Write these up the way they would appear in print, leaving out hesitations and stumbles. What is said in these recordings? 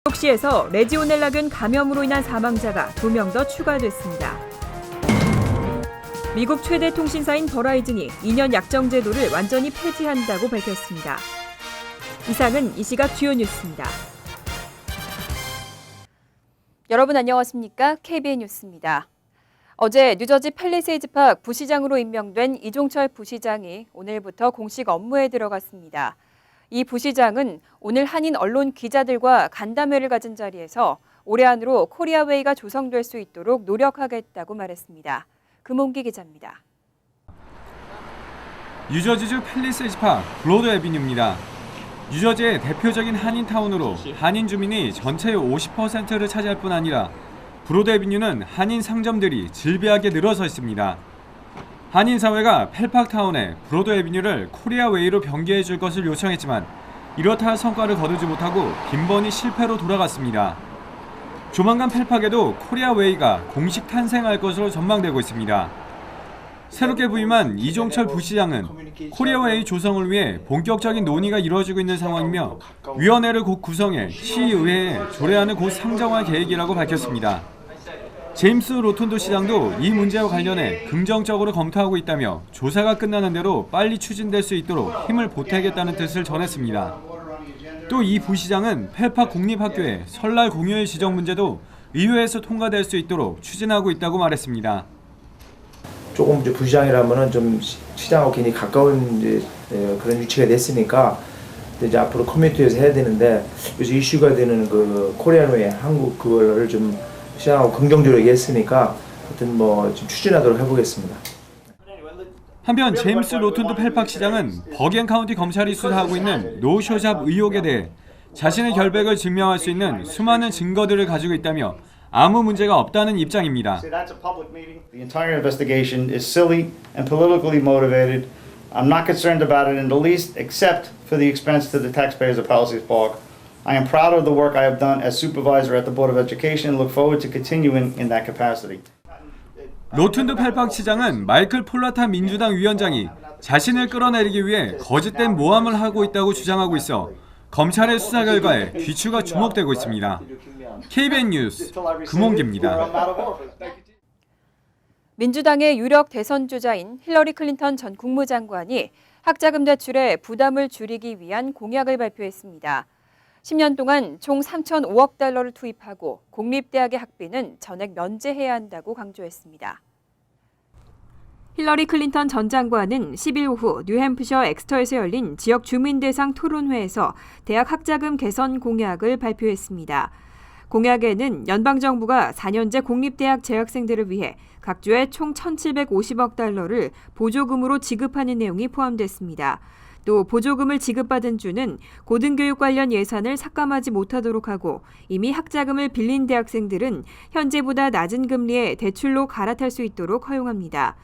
뉴욕시에서 레지오넬라균 감염으로 인한 사망자가 2명 더 추가됐습니다. 미국 최대 통신사인 버라이즌이 2년 약정 제도를 완전히 폐지한다고 밝혔습니다. 이상은 이 시각 주요 뉴스입니다. 여러분 안녕하십니까? KBN 뉴스입니다. 어제 뉴저지 팰리세이드 팍 부시장으로 임명된 이종철 부시장이 오늘부터 공식 업무에 들어갔습니다. 이 부시장은 오늘 한인 언론 기자들과 간담회를 가진 자리에서 올해 안으로 코리아웨이가 조성될 수 있도록 노력하겠다고 말했습니다. 금홍기 기자입니다. 뉴저지주 팰리세이드 팍 브로드 애비뉴입니다. 뉴저지의 대표적인 한인타운으로 한인 주민이 전체의 50%를 차지할 뿐 아니라 브로드 애비뉴는 한인 상점들이 질비하게 늘어서 있습니다. 한인 사회가 펠팍타운에 브로드 애비뉴를 코리아웨이로 변개해 줄 것을 요청했지만 이렇다 할 성과를 거두지 못하고 빈번히 실패로 돌아갔습니다. 조만간 펠팍에도 코리아웨이가 공식 탄생할 것으로 전망되고 있습니다. 새롭게 부임한 이종철 부시장은 코리아웨이 조성을 위해 본격적인 논의가 이루어지고 있는 상황이며 위원회를 곧 구성해 시의회에 조례안을 곧 상정할 계획이라고 밝혔습니다. 제임스 로톤도 시장도 이 문제와 관련해 긍정적으로 검토하고 있다며 조사가 끝나는 대로 빨리 추진될 수 있도록 힘을 보태겠다는 뜻을 전했습니다. 또 이 부시장은 펠팍 공립학교의 설날 공휴일 지정 문제도 의회에서 통과될 수 있도록 추진하고 있다고 말했습니다. 조금 이제 부시장이라면은 좀 시장하고 굉장히 가까운 이제 그런 위치가 됐으니까 이제 앞으로 커뮤니티에서 해야 되는데 요즘 이슈가 되는 그 코리안웨이 한국 그거를 좀 시장하고 긍정적으로 얘기했으니까 하여튼 뭐 좀 추진하도록 해보겠습니다. 한편 제임스 로톤드 펠팍 시장은 버겐 카운티 검찰이 수사하고 있는 노쇼샵 의혹에 대해 자신의 결백을 증명할 수 있는 수많은 증거들을 가지고 있다며 아무 문제가 없다는 입장입니다. The entire investigation is silly and politically motivated. I'm not concerned about it in the least, except for the expense to the taxpayers of Palisades Park. I am proud of the work I have done as supervisor at the Board of Education and look forward to continuing in that capacity. 로튼드 펠팍 시장은 마이클 폴라타 민주당 위원장이 자신을 끌어내리기 위해 거짓된 모함을 하고 있다고 주장하고 있어 검찰의 수사 결과에 귀추가 주목되고 있습니다. KBN 뉴스 금홍기입니다. 민주당의 유력 대선 주자인 힐러리 클린턴 전 국무장관이 학자금 대출의 부담을 줄이기 위한 공약을 발표했습니다. 10년 동안 총 3,005억 달러를 투입하고 공립대학의 학비는 전액 면제해야 한다고 강조했습니다. 힐러리 클린턴 전 장관은 10일 오후 뉴햄프셔 엑스터에서 열린 지역 주민 대상 토론회에서 대학 학자금 개선 공약을 발표했습니다. 공약에는 연방정부가 4년제 공립대학 재학생들을 위해 각 주에 총 1,750억 달러를 보조금으로 지급하는 내용이 포함됐습니다. 또 보조금을 지급받은 주는 고등교육 관련 예산을 삭감하지 못하도록 하고 이미 학자금을 빌린 대학생들은 현재보다 낮은 금리에 대출로 갈아탈 수 있도록 허용합니다.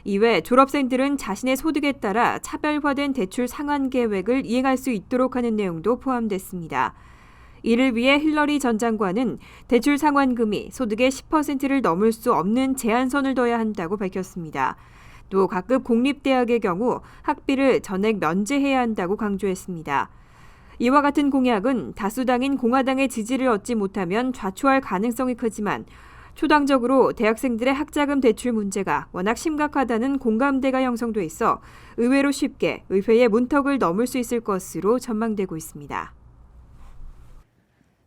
이외 졸업생들은 자신의 소득에 따라 차별화된 대출 상환 계획을 이행할 수 있도록 하는 내용도 포함됐습니다. 이를 위해 힐러리 전 장관은 대출 상환금이 소득의 10%를 넘을 수 없는 제한선을 둬야 한다고 밝혔습니다. 또 각급 공립대학의 경우 학비를 전액 면제해야 한다고 강조했습니다. 이와 같은 공약은 다수당인 공화당의 지지를 얻지 못하면 좌초할 가능성이 크지만 초당적으로 대학생들의 학자금 대출 문제가 워낙 심각하다는 공감대가 형성돼 있어 의외로 쉽게 의회의 문턱을 넘을 수 있을 것으로 전망되고 있습니다.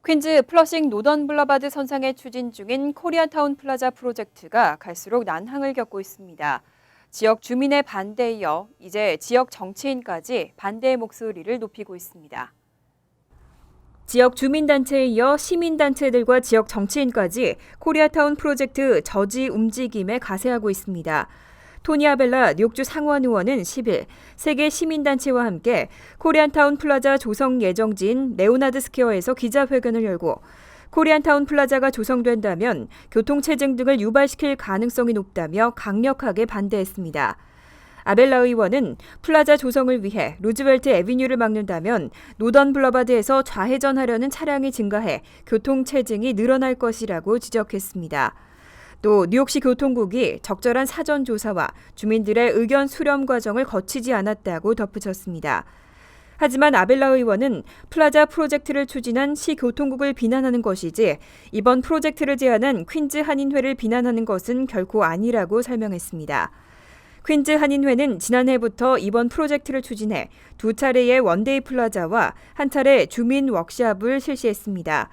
퀸즈 플러싱 노던 블러바드 선상에 추진 중인 코리아타운 플라자 프로젝트가 갈수록 난항을 겪고 있습니다. 지역 주민의 반대에 이어 이제 지역 정치인까지 반대의 목소리를 높이고 있습니다. 지역 주민단체에 이어 시민단체들과 지역 정치인까지 코리아타운 프로젝트 저지 움직임에 가세하고 있습니다. 토니 아벨라 뉴욕주 상원 의원은 10일 세계 시민단체와 함께 코리안타운 플라자 조성 예정지인 레오나드 스퀘어에서 기자회견을 열고 코리안타운 플라자가 조성된다면 교통체증 등을 유발시킬 가능성이 높다며 강력하게 반대했습니다. 아벨라 의원은 플라자 조성을 위해 루즈벨트 애비뉴를 막는다면 노던 블러바드에서 좌회전하려는 차량이 증가해 교통체증이 늘어날 것이라고 지적했습니다. 또 뉴욕시 교통국이 적절한 사전 조사와 주민들의 의견 수렴 과정을 거치지 않았다고 덧붙였습니다. 하지만 아벨라 의원은 플라자 프로젝트를 추진한 시교통국을 비난하는 것이지 이번 프로젝트를 제안한 퀸즈 한인회를 비난하는 것은 결코 아니라고 설명했습니다. 퀸즈 한인회는 지난해부터 이번 프로젝트를 추진해 2차례의 원데이 플라자와 1차례 주민 워크샵을 실시했습니다.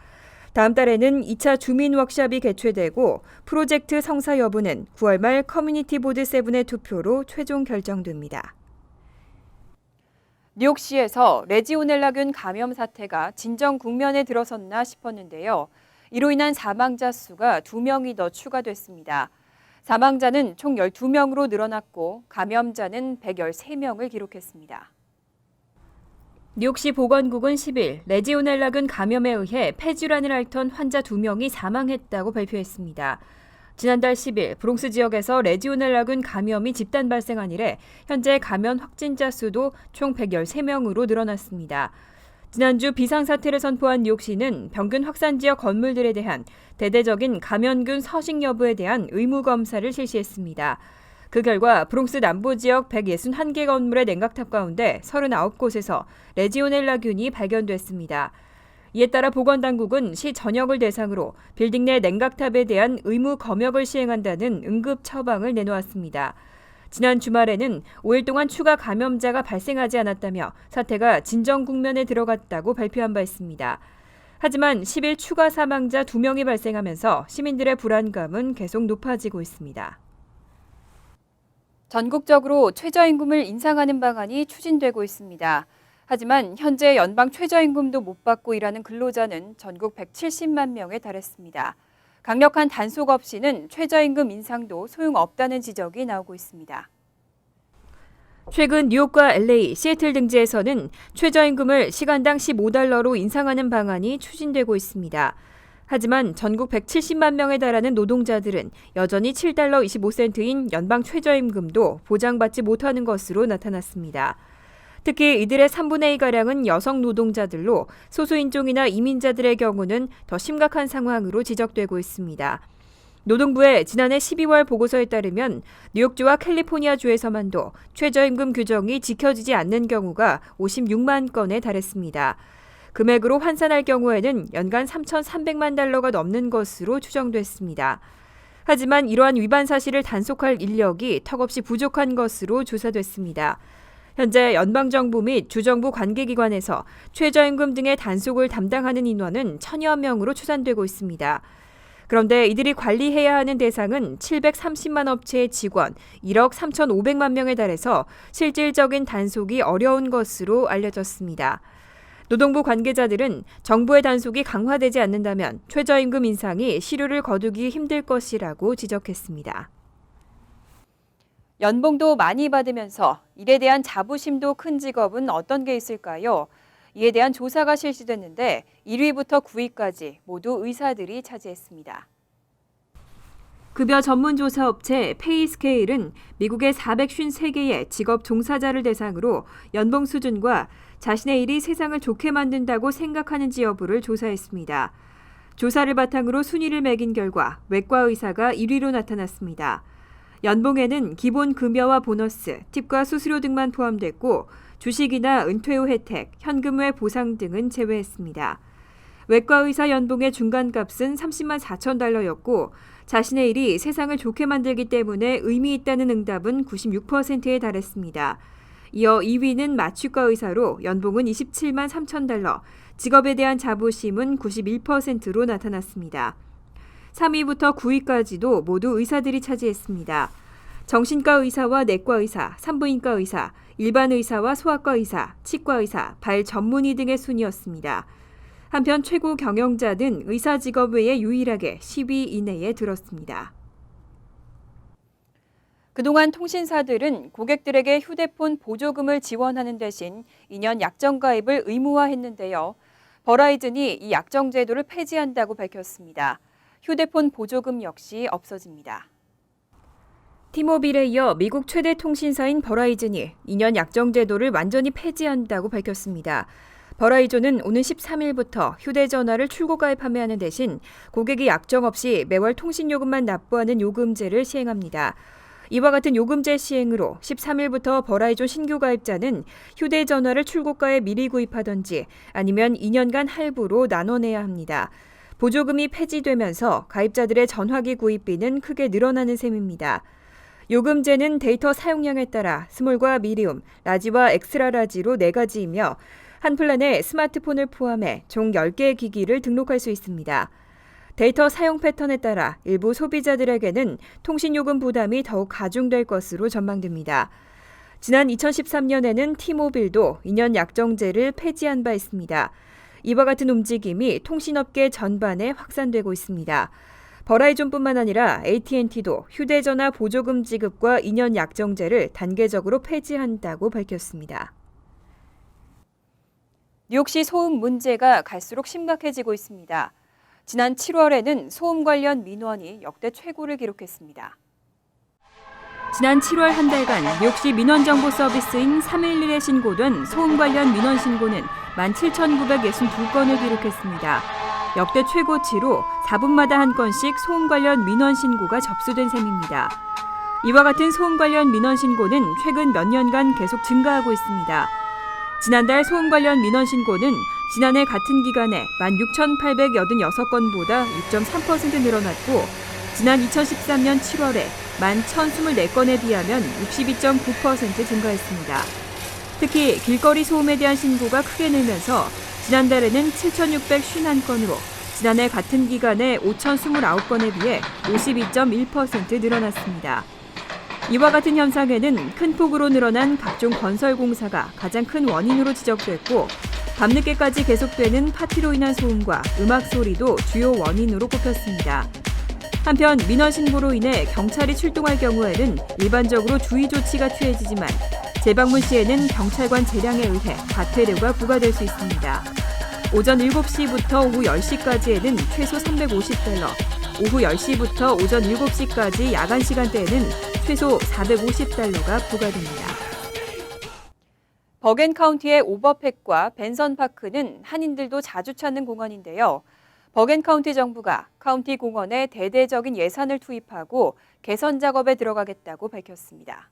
다음 달에는 2차 주민 워크샵이 개최되고 프로젝트 성사 여부는 9월 말 커뮤니티 보드 7의 투표로 최종 결정됩니다. 뉴욕시에서 레지오넬라균 감염 사태가 진정 국면에 들어섰나 싶었는데요. 이로 인한 사망자 수가 2명이 더 추가됐습니다. 사망자는 총 12명으로 늘어났고 감염자는 113명을 기록했습니다. 뉴욕시 보건국은 10일 레지오넬라균 감염에 의해 폐질환을 앓던 환자 2명이 사망했다고 발표했습니다. 지난달 10일 브롱스 지역에서 레지오넬라균 감염이 집단 발생한 이래 현재 감염 확진자 수도 총 113명으로 늘어났습니다. 지난주 비상사태를 선포한 뉴욕시는 병균 확산 지역 건물들에 대한 대대적인 감염균 서식 여부에 대한 의무 검사를 실시했습니다. 그 결과 브롱스 남부 지역 161개 건물의 냉각탑 가운데 39곳에서 레지오넬라균이 발견됐습니다. 이에 따라 보건당국은 시 전역을 대상으로 빌딩 내 냉각탑에 대한 의무 검역을 시행한다는 응급 처방을 내놓았습니다. 지난 주말에는 5일 동안 추가 감염자가 발생하지 않았다며 사태가 진정 국면에 들어갔다고 발표한 바 있습니다. 하지만 10일 추가 사망자 2명이 발생하면서 시민들의 불안감은 계속 높아지고 있습니다. 전국적으로 최저임금을 인상하는 방안이 추진되고 있습니다. 하지만 현재 연방 최저임금도 못 받고 일하는 근로자는 전국 170만 명에 달했습니다. 강력한 단속 없이는 최저임금 인상도 소용없다는 지적이 나오고 있습니다. 최근 뉴욕과 LA, 시애틀 등지에서는 최저임금을 시간당 15달러로 인상하는 방안이 추진되고 있습니다. 하지만 전국 170만 명에 달하는 노동자들은 여전히 7달러 25센트인 연방 최저임금도 보장받지 못하는 것으로 나타났습니다. 특히 이들의 3분의 2가량은 여성 노동자들로 소수인종이나 이민자들의 경우는 더 심각한 상황으로 지적되고 있습니다. 노동부의 지난해 12월 보고서에 따르면 뉴욕주와 캘리포니아주에서만도 최저임금 규정이 지켜지지 않는 경우가 56만 건에 달했습니다. 금액으로 환산할 경우에는 연간 3,300만 달러가 넘는 것으로 추정됐습니다. 하지만 이러한 위반 사실을 단속할 인력이 턱없이 부족한 것으로 조사됐습니다. 현재 연방정부 및 주정부 관계기관에서 최저임금 등의 단속을 담당하는 인원은 1,000여 명으로 추산되고 있습니다. 그런데 이들이 관리해야 하는 대상은 730만 업체의 직원 1억 3,500만 명에 달해서 실질적인 단속이 어려운 것으로 알려졌습니다. 노동부 관계자들은 정부의 단속이 강화되지 않는다면 최저임금 인상이 실효를 거두기 힘들 것이라고 지적했습니다. 연봉도 많이 받으면서 일에 대한 자부심도 큰 직업은 어떤 게 있을까요? 이에 대한 조사가 실시됐는데 1위부터 9위까지 모두 의사들이 차지했습니다. 급여 전문 조사 업체 페이스케일은 미국의 453개의 직업 종사자를 대상으로 연봉 수준과 자신의 일이 세상을 좋게 만든다고 생각하는지 여부를 조사했습니다. 조사를 바탕으로 순위를 매긴 결과 외과 의사가 1위로 나타났습니다. 연봉에는 기본 급여와 보너스, 팁과 수수료 등만 포함됐고 주식이나 은퇴 후 혜택, 현금 외 보상 등은 제외했습니다. 외과 의사 연봉의 중간값은 30만 4천 달러였고 자신의 일이 세상을 좋게 만들기 때문에 의미 있다는 응답은 96%에 달했습니다. 이어 2위는 마취과 의사로 연봉은 27만 3천 달러, 직업에 대한 자부심은 91%로 나타났습니다. 3위부터 9위까지도 모두 의사들이 차지했습니다. 정신과 의사와 내과 의사, 산부인과 의사, 일반 의사와 소아과 의사, 치과 의사, 발 전문의 등의 순이었습니다. 한편 최고 경영자는 의사 직업 외에 유일하게 10위 이내에 들었습니다. 그동안 통신사들은 고객들에게 휴대폰 보조금을 지원하는 대신 2년 약정 가입을 의무화했는데요. 버라이즌이 이 약정 제도를 폐지한다고 밝혔습니다. 휴대폰 보조금 역시 없어집니다. 티모빌에 이어 미국 최대 통신사인 버라이즌이 2년 약정 제도를 완전히 폐지한다고 밝혔습니다. 버라이즌은 오는 13일부터 휴대전화를 출고 가입하는 대신 고객이 약정 없이 매월 통신요금만 납부하는 요금제를 시행합니다. 이와 같은 요금제 시행으로 13일부터 버라이존 신규 가입자는 휴대전화를 출고가에 미리 구입하던지 아니면 2년간 할부로 나눠내야 합니다. 보조금이 폐지되면서 가입자들의 전화기 구입비는 크게 늘어나는 셈입니다. 요금제는 데이터 사용량에 따라 스몰과 미디움, 라지와 엑스트라 라지로 4가지이며 한 플랜에 스마트폰을 포함해 총 10개의 기기를 등록할 수 있습니다. 데이터 사용 패턴에 따라 일부 소비자들에게는 통신요금 부담이 더욱 가중될 것으로 전망됩니다. 지난 2013년에는 T모빌도 2년 약정제를 폐지한 바 있습니다. 이와 같은 움직임이 통신업계 전반에 확산되고 있습니다. 버라이존뿐만 아니라 AT&T도 휴대전화 보조금 지급과 2년 약정제를 단계적으로 폐지한다고 밝혔습니다. 뉴욕시 소음 문제가 갈수록 심각해지고 있습니다. 지난 7월에는 소음 관련 민원이 역대 최고를 기록했습니다. 지난 7월 한 달간 뉴욕시 민원 정보 서비스인 311에 신고된 소음 관련 민원 신고는 17,962건을 기록했습니다. 역대 최고치로 4분마다 한 건씩 소음 관련 민원 신고가 접수된 셈입니다. 이와 같은 소음 관련 민원 신고는 최근 몇 년간 계속 증가하고 있습니다. 지난달 소음 관련 민원 신고는 지난해 같은 기간에 16,886건보다 6.3% 늘어났고 지난 2013년 7월에 11,024건에 비하면 62.9% 증가했습니다. 특히 길거리 소음에 대한 신고가 크게 늘면서 지난달에는 7,651건으로 지난해 같은 기간에 5,029건에 비해 52.1% 늘어났습니다. 이와 같은 현상에는 큰 폭으로 늘어난 각종 건설 공사가 가장 큰 원인으로 지적됐고 밤늦게까지 계속되는 파티로 인한 소음과 음악 소리도 주요 원인으로 꼽혔습니다. 한편 민원 신고로 인해 경찰이 출동할 경우에는 일반적으로 주의 조치가 취해지지만 재방문 시에는 경찰관 재량에 의해 과태료가 부과될 수 있습니다. 오전 7시부터 오후 10시까지에는 최소 $350, 오후 10시부터 오전 7시까지 야간 시간대에는 최소 $450가 부과됩니다. 버겐 카운티의 오버팩과 벤선 파크는 한인들도 자주 찾는 공원인데요. 버겐 카운티 정부가 카운티 공원에 대대적인 예산을 투입하고 개선 작업에 들어가겠다고 밝혔습니다.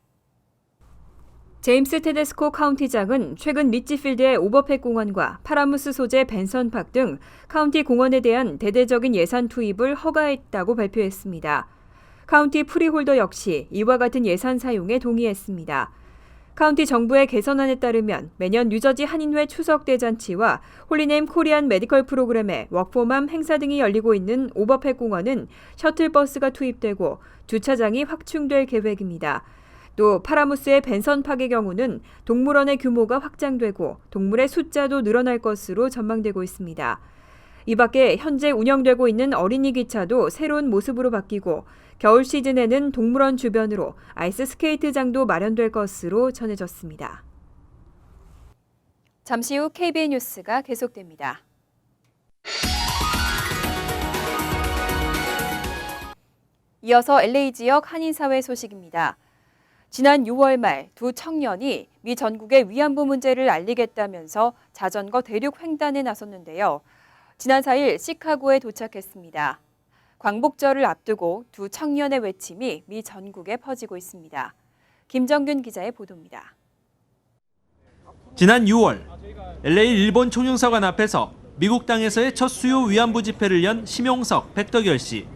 제임스 테데스코 카운티장은 최근 리치필드의 오버팩 공원과 파라무스 소재 벤선팍 등 카운티 공원에 대한 대대적인 예산 투입을 허가했다고 발표했습니다. 카운티 프리홀더 역시 이와 같은 예산 사용에 동의했습니다. 카운티 정부의 개선안에 따르면 매년 뉴저지 한인회 추석 대잔치와 홀리네임 코리안 메디컬 프로그램의 워크폼함 행사 등이 열리고 있는 오버팩 공원은 셔틀버스가 투입되고 주차장이 확충될 계획입니다. 또 파라무스의 벤선팍의 경우는 동물원의 규모가 확장되고 동물의 숫자도 늘어날 것으로 전망되고 있습니다. 이 밖에 현재 운영되고 있는 어린이 기차도 새로운 모습으로 바뀌고 겨울 시즌에는 동물원 주변으로 아이스 스케이트장도 마련될 것으로 전해졌습니다. 잠시 후 KBN 뉴스가 계속됩니다. 이어서 LA 지역 한인사회 소식입니다. 지난 6월 말 두 청년이 미 전국의 위안부 문제를 알리겠다면서 자전거 대륙 횡단에 나섰는데요. 지난 4일 시카고에 도착했습니다. 광복절을 앞두고 두 청년의 외침이 미 전국에 퍼지고 있습니다. 김정균 기자의 보도입니다. 지난 6월 LA 일본 총영사관 앞에서 미국 땅에서의 첫 수요 위안부 집회를 연 심용석, 백덕열 씨.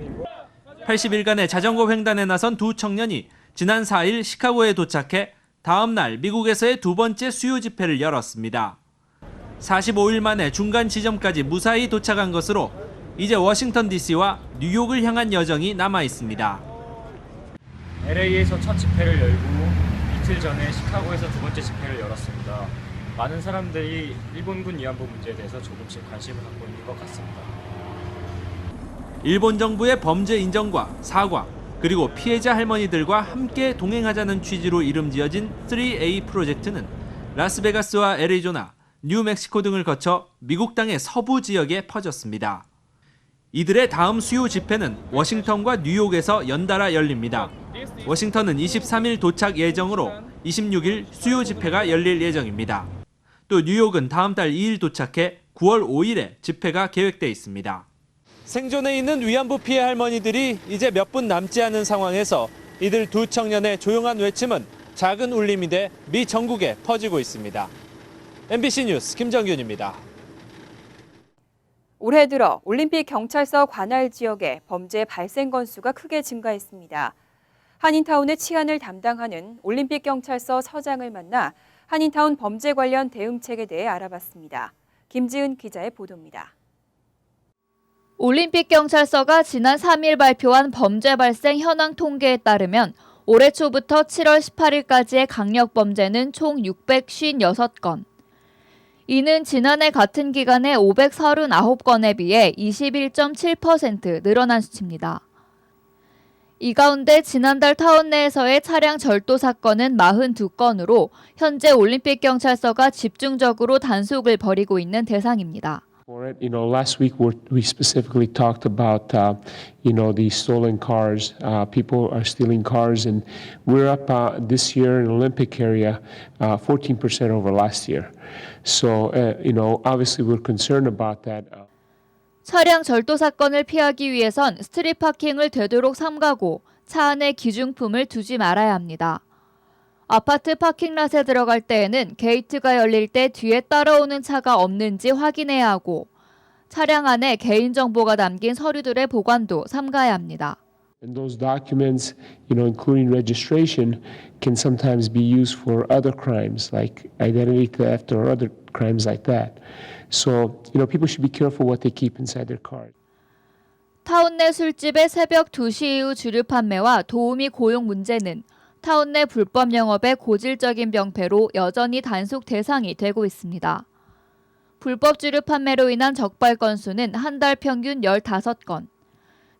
80일간의 자전거 횡단에 나선 두 청년이 지난 4일 시카고에 도착해 다음 날 미국에서의 두 번째 수요 집회를 열었습니다. 45일 만에 중간 지점까지 무사히 도착한 것으로 이제 워싱턴 DC와 뉴욕을 향한 여정이 남아 있습니다. LA에서 첫 집회를 열고 이틀 전에 시카고에서 두 번째 집회를 열었습니다. 많은 사람들이 일본군 위안부 문제에 대해서 조금씩 관심을 갖고 있는 것 같습니다. 일본 정부의 범죄 인정과 사과, 그리고 피해자 할머니들과 함께 동행하자는 취지로 이름 지어진 3A 프로젝트는 라스베가스와 애리조나, 뉴멕시코 등을 거쳐 미국 땅의 서부 지역에 퍼졌습니다. 이들의 다음 수요 집회는 워싱턴과 뉴욕에서 연달아 열립니다. 워싱턴은 23일 도착 예정으로 26일 수요 집회가 열릴 예정입니다. 또 뉴욕은 다음 달 2일 도착해 9월 5일에 집회가 계획돼 있습니다. 생존해 있는 위안부 피해 할머니들이 이제 몇 분 남지 않은 상황에서 이들 두 청년의 조용한 외침은 작은 울림이 돼 미 전국에 퍼지고 있습니다. MBC 뉴스 김정균입니다. 올해 들어 올림픽 경찰서 관할 지역에 범죄 발생 건수가 크게 증가했습니다. 한인타운의 치안을 담당하는 올림픽 경찰서 서장을 만나 한인타운 범죄 관련 대응책에 대해 알아봤습니다. 김지은 기자의 보도입니다. 올림픽 경찰서가 지난 3일 발표한 범죄 발생 현황 통계에 따르면 올해 초부터 7월 18일까지의 강력 범죄는 총 656건. 이는 지난해 같은 기간의 539건에 비해 21.7% 늘어난 수치입니다. 이 가운데 지난달 타운 내에서의 차량 절도 사건은 42건으로 현재 올림픽 경찰서가 집중적으로 단속을 벌이고 있는 대상입니다. For it, last week we specifically talked about, the stolen cars. People are stealing cars, and we're up this year in the Olympic area 14% over last year. So, obviously we're concerned about that. 차량 절도 사건을 피하기 위해선 스트릿 파킹을 되도록 삼가고 차 안에 기중품을 두지 말아야 합니다. 아파트 파킹랏에 들어갈 때에는 게이트가 열릴 때 뒤에 따라오는 차가 없는지 확인해야 하고 차량 안에 개인정보가 담긴 서류들의 보관도 삼가야 합니다. And those documents, including registration, can sometimes be used for other crimes like identity theft or other crimes like that. So, people should be careful what they keep inside their cars. 타운 내 술집의 새벽 2시 이후 주류 판매와 도우미 고용 문제는 타운 내 불법 영업의 고질적인 병폐로 여전히 단속 대상이 되고 있습니다. 불법 주류 판매로 인한 적발 건수는 한 달 평균 15건.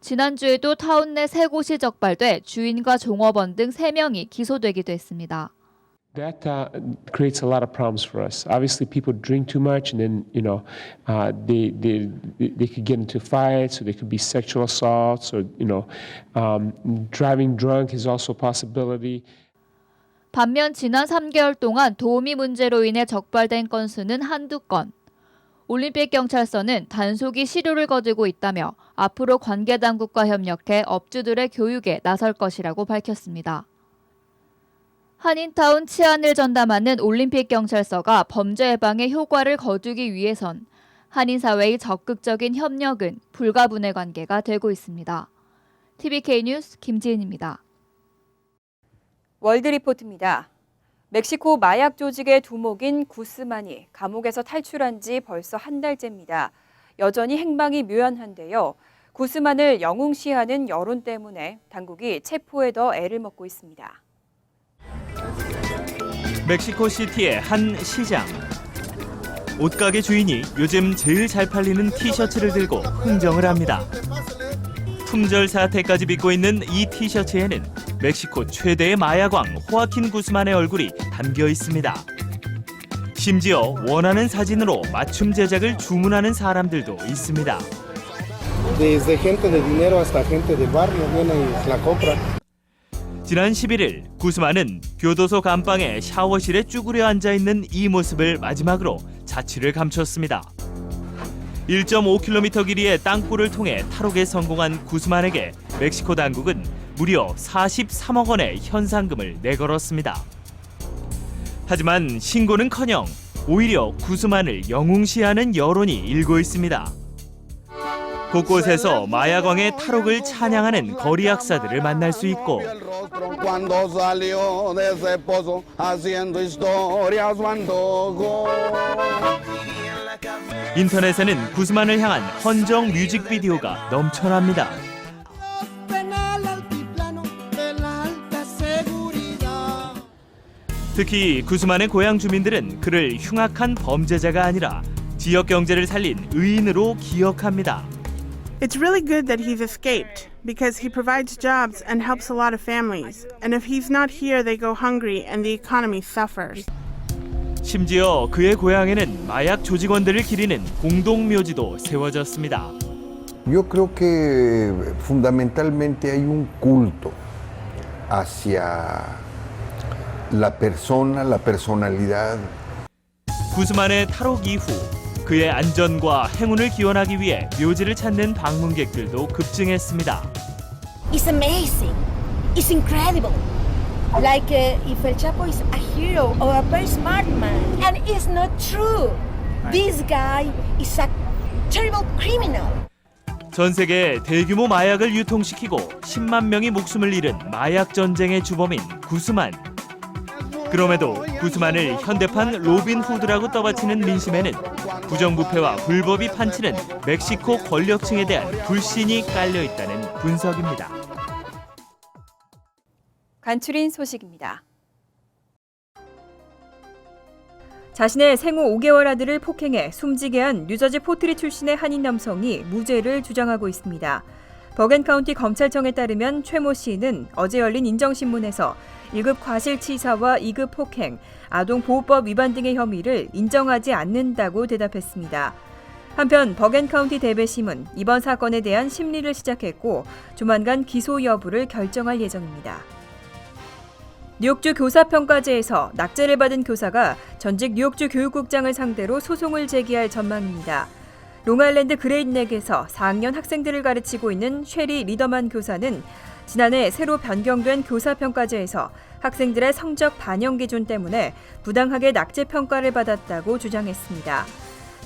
지난주에도 타운 내 3곳이 적발돼 주인과 종업원 등 3명이 기소되기도 했습니다. That creates a lot of problems for us. Obviously, people drink too much, and then they could get into fights, or they could be sexual assaults, or driving drunk is also a possibility. 반면 지난 3개월 동안 도우미 문제로 인해 적발된 건수는 한두 건. 올림픽 경찰서는 단속이 실효를 거두고 있다며 앞으로 관계 당국과 협력해 업주들의 교육에 나설 것이라고 밝혔습니다. 한인타운 치안을 전담하는 올림픽 경찰서가 범죄 예방에 효과를 거두기 위해선 한인 사회의 적극적인 협력은 불가분의 관계가 되고 있습니다. TVK 뉴스 김지은입니다. 월드리포트입니다. 멕시코 마약 조직의 두목인 구스만이 감옥에서 탈출한 지 벌써 한 달째입니다. 여전히 행방이 묘연한데요. 구스만을 영웅시하는 여론 때문에 당국이 체포에 더 애를 먹고 있습니다. 멕시코시티의 한 시장. 옷가게 주인이 요즘 제일 잘 팔리는 티셔츠를 들고 흥정을 합니다. 품절 사태까지 빚고 있는 이 티셔츠에는 멕시코 최대의 마약왕 호아킨 구스만의 얼굴이 담겨 있습니다. 심지어 원하는 사진으로 맞춤 제작을 주문하는 사람들도 있습니다. 지난 11일 구스만은 교도소 감방의 샤워실에 쭈그려 앉아있는 이 모습을 마지막으로 자취를 감췄습니다. 1.5km 길이의 땅굴을 통해 탈옥에 성공한 구스만에게 멕시코 당국은 무려 43억 원의 현상금을 내걸었습니다. 하지만 신고는커녕 오히려 구스만을 영웅시하는 여론이 일고 있습니다. 곳곳에서 마약왕의 탈옥을 찬양하는 거리 약사들을 만날 수 있고 인터넷에는 구스만을 향한 헌정 뮤직비디오가 넘쳐납니다. 특히 구스만의 고향 주민들은 그를 흉악한 범죄자가 아니라 지역 경제를 살린 의인으로 기억합니다. It's really good that he's escaped because he provides jobs and helps a lot of families. And if he's not here, they go hungry and the economy suffers. 심지어 그의 고향에는 마약 조직원들을 기리는 공동묘지도 세워졌습니다. Yo creo que fundamentalmente hay un culto hacia la persona, la personalidad. 구스만의 탈옥 이후 그의 안전과 행운을 기원하기 위해 묘지를 찾는 방문객들도 급증했습니다. It's amazing. is incredible. Like if El Chapo is a hero or a very smart man. And it's not true. This guy is a terrible criminal. 전 세계에 대규모 마약을 유통시키고 10만 명이 목숨을 잃은 마약 전쟁의 주범인 구스만. 그럼에도 구스만을 현대판 로빈 후드라고 떠받치는 민심에는 부정부패와 불법이 판치는 멕시코 권력층에 대한 불신이 깔려 있다는 분석입니다. 간추린 소식입니다. 자신의 생후 5개월 아들을 폭행해 숨지게 한 뉴저지 포트리 출신의 한인 남성이 무죄를 주장하고 있습니다. 버겐카운티 검찰청에 따르면 최모 씨는 어제 열린 인정신문에서 1급 과실치사와 2급 폭행, 아동보호법 위반 등의 혐의를 인정하지 않는다고 대답했습니다. 한편 버겐카운티 대배심은 이번 사건에 대한 심리를 시작했고 조만간 기소 여부를 결정할 예정입니다. 뉴욕주 교사평가제에서 낙제를 받은 교사가 전직 뉴욕주 교육국장을 상대로 소송을 제기할 전망입니다. 롱아일랜드 그레인넥에서 4학년 학생들을 가르치고 있는 쉐리 리더만 교사는 지난해 새로 변경된 교사평가제에서 학생들의 성적 반영 기준 때문에 부당하게 낙제 평가를 받았다고 주장했습니다.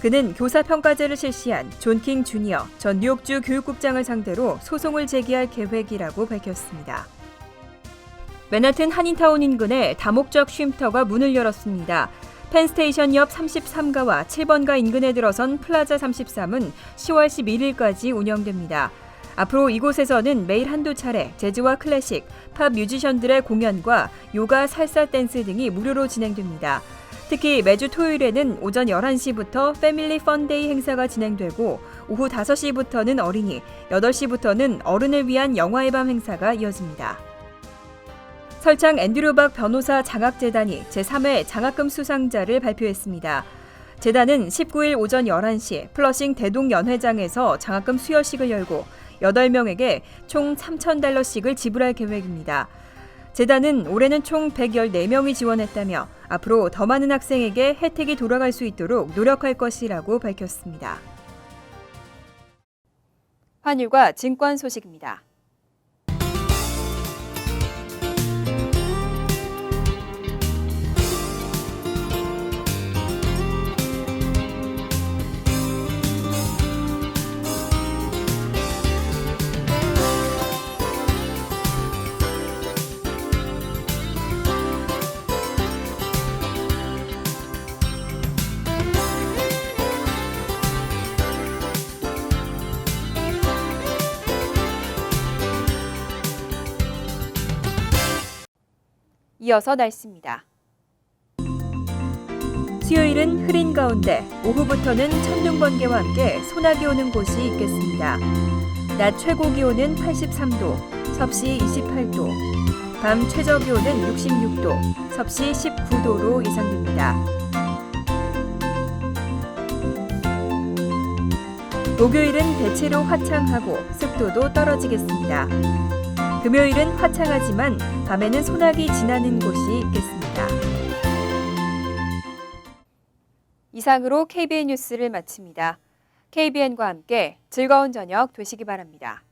그는 교사평가제를 실시한 존 킹 주니어 전 뉴욕주 교육국장을 상대로 소송을 제기할 계획이라고 밝혔습니다. 맨하튼 한인타운 인근에 다목적 쉼터가 문을 열었습니다. 펜스테이션 옆 33가와 7번가 인근에 들어선 플라자 33은 10월 11일까지 운영됩니다. 앞으로 이곳에서는 매일 한두 차례 재즈와 클래식, 팝 뮤지션들의 공연과 요가, 살사 댄스 등이 무료로 진행됩니다. 특히 매주 토요일에는 오전 11시부터 패밀리 펀데이 행사가 진행되고 오후 5시부터는 어린이, 8시부터는 어른을 위한 영화의 밤 행사가 이어집니다. 설창 앤드류 박 변호사 장학재단이 제3회 장학금 수상자를 발표했습니다. 재단은 19일 오전 11시 플러싱 대동연회장에서 장학금 수여식을 열고 8명에게 총 $3,000씩을 지불할 계획입니다. 재단은 올해는 총 114명이 지원했다며 앞으로 더 많은 학생에게 혜택이 돌아갈 수 있도록 노력할 것이라고 밝혔습니다. 환율과 증권 소식입니다. 이어서 날씨입니다. 수요일은 흐린 가운데 오후부터는 천둥 번개와 함께 소나기 오는 곳이 있겠습니다. 낮 최고 기온은 83도, 섭씨 28도, 밤 최저 기온은 66도, 섭씨 19도로 예상됩니다. 목요일은 대체로 화창하고 습도도 떨어지겠습니다. 금요일은 화창하지만 밤에는 소나기 지나는 곳이 있겠습니다. 이상으로 KBN 뉴스를 마칩니다. KBN과 함께 즐거운 저녁 되시기 바랍니다.